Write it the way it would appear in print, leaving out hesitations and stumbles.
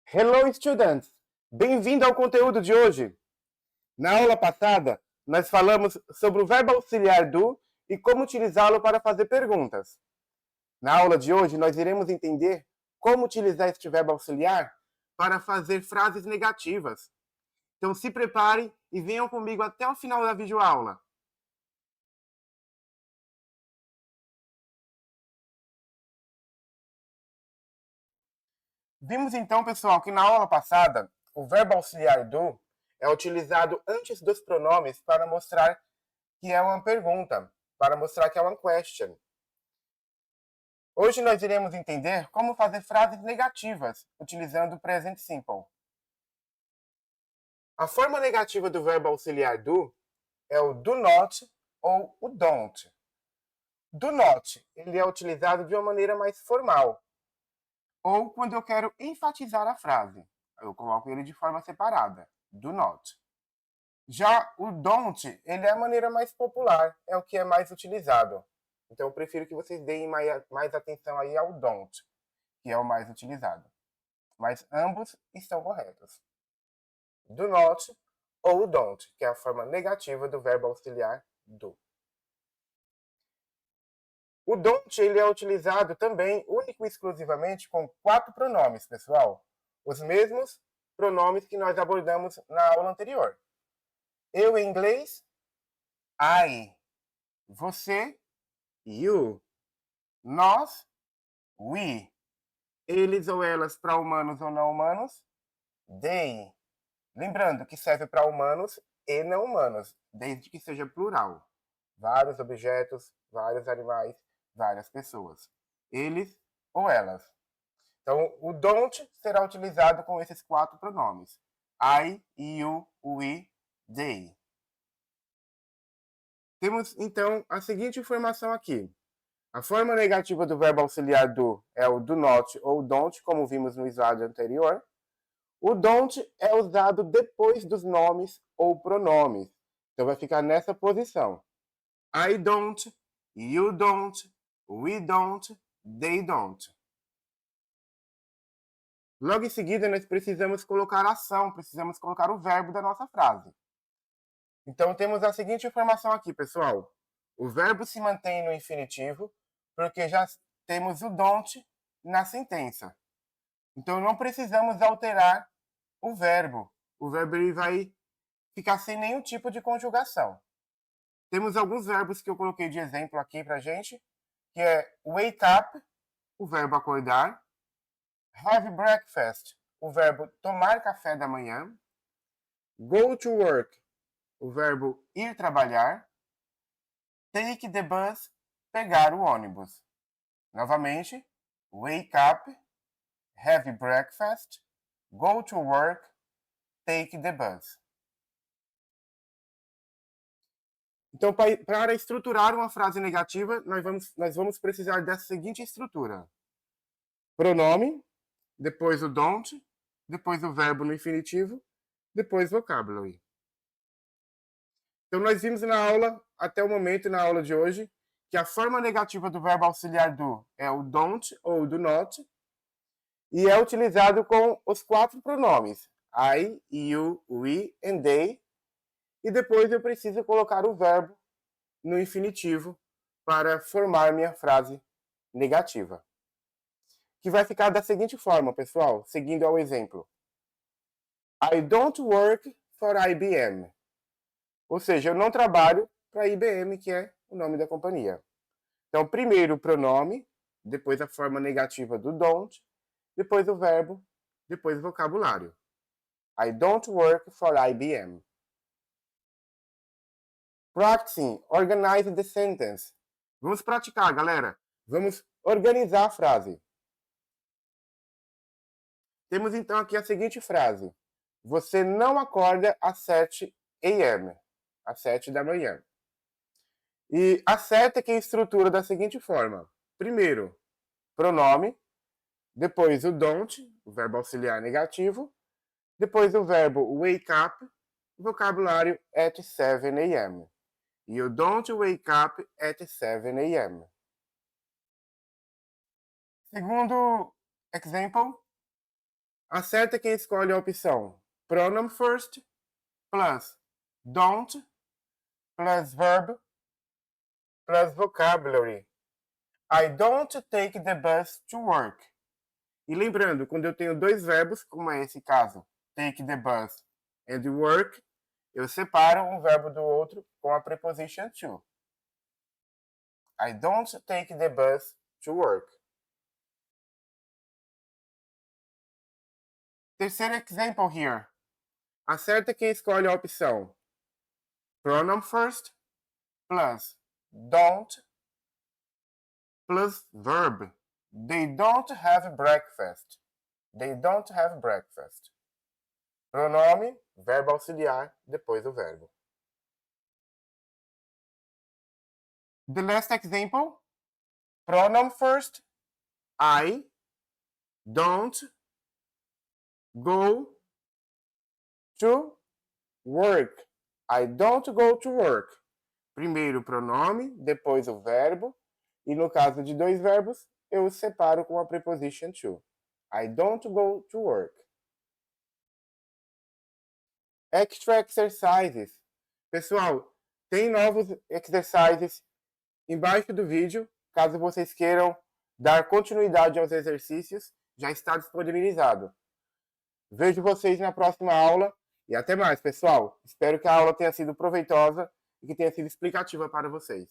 Hello, students! Bem-vindo ao conteúdo de hoje. Na aula passada, nós falamos sobre o verbo auxiliar do e como utilizá-lo para fazer perguntas. Na aula de hoje, nós iremos entender como utilizar este verbo auxiliar para fazer frases negativas. Então, se preparem e venham comigo até o final da videoaula. Vimos então, pessoal, que na aula passada, o verbo auxiliar do é utilizado antes dos pronomes para mostrar que é uma pergunta, para mostrar que é uma question. Hoje nós iremos entender como fazer frases negativas utilizando o present simple. A forma negativa do verbo auxiliar do é o do not ou o don't. Do not, ele é utilizado de uma maneira mais formal, ou quando eu quero enfatizar a frase. Eu coloco ele de forma separada, do not. Já o don't, ele é a maneira mais popular, é o que é mais utilizado. Então eu prefiro que vocês deem mais atenção aí ao don't, que é o mais utilizado. Mas ambos estão corretos. Do not ou don't, que é a forma negativa do verbo auxiliar do. O don't ele é utilizado também único e exclusivamente com 4 pronomes, pessoal. Os mesmos pronomes que nós abordamos na aula anterior. Eu em inglês, I. Você, you. Nós, we. Eles ou elas para humanos ou não humanos, they. Lembrando que serve para humanos e não humanos, desde que seja plural. Vários objetos, vários animais, várias pessoas. Eles ou elas. Então, o don't será utilizado com esses 4 pronomes. I, you, we, they. Temos, então, a seguinte informação aqui. A forma negativa do verbo auxiliar do é o do not ou don't, como vimos no slide anterior. O don't é usado depois dos nomes ou pronomes. Então vai ficar nessa posição. I don't, you don't, we don't, they don't. Logo em seguida, nós precisamos colocar a ação, precisamos colocar o verbo da nossa frase. Então temos a seguinte informação aqui, pessoal. O verbo se mantém no infinitivo porque já temos o don't na sentença. Então não precisamos alterar o verbo. O verbo ele vai ficar sem nenhum tipo de conjugação. Temos alguns verbos que eu coloquei de exemplo aqui pra gente, que é wake up, o verbo acordar, have breakfast, o verbo tomar café da manhã, go to work, o verbo ir trabalhar, take the bus, pegar o ônibus. Novamente, wake up, have breakfast, go to work, take the bus. Então, para estruturar uma frase negativa, nós vamos precisar dessa seguinte estrutura. Pronome, depois o don't, depois o verbo no infinitivo, depois vocabulary. Então, nós vimos na aula, até o momento, na aula de hoje, que a forma negativa do verbo auxiliar do é o don't ou do not, e é utilizado com os 4 pronomes, I, you, we and they, e depois eu preciso colocar o verbo no infinitivo para formar minha frase negativa. Que vai ficar da seguinte forma, pessoal, seguindo ao exemplo. I don't work for IBM. Ou seja, eu não trabalho para a IBM, que é o nome da companhia. Então, primeiro o pronome, depois a forma negativa do don't, depois o verbo, depois o vocabulário. I don't work for IBM. Practicing, organize the sentence. Vamos praticar, galera. Vamos organizar a frase. Temos então aqui a seguinte frase. Você não acorda às 7 a.m., às 7 da manhã. E a 7 que é a estrutura da seguinte forma. Primeiro, pronome, depois o don't, o verbo auxiliar negativo, depois o verbo wake up, vocabulário at 7 a.m. You don't wake up at 7 a.m. Segundo example, Acerta quem escolhe a opção pronoun first plus don't plus verb plus vocabulary. I don't take the bus to work. E lembrando, quando eu tenho dois verbos, como é esse caso, take the bus and work, eu separo um verbo do outro com a preposition to. I don't take the bus to work. Terceiro example here. Acerta quem escolhe a opção pronoun first plus don't plus verb. They don't have breakfast. They don't have breakfast. Pronome, verbo auxiliar, depois o verbo. The last example. Pronoun first. I don't go to work. I don't go to work. Primeiro o pronome, depois o verbo. E no caso de dois verbos, eu os separo com a preposition to. I don't go to work. Extra exercises. Pessoal, tem novos exercises embaixo do vídeo. Caso vocês queiram dar continuidade aos exercícios, já está disponibilizado. Vejo vocês na próxima aula e até mais, pessoal. Espero que a aula tenha sido proveitosa e que tenha sido explicativa para vocês.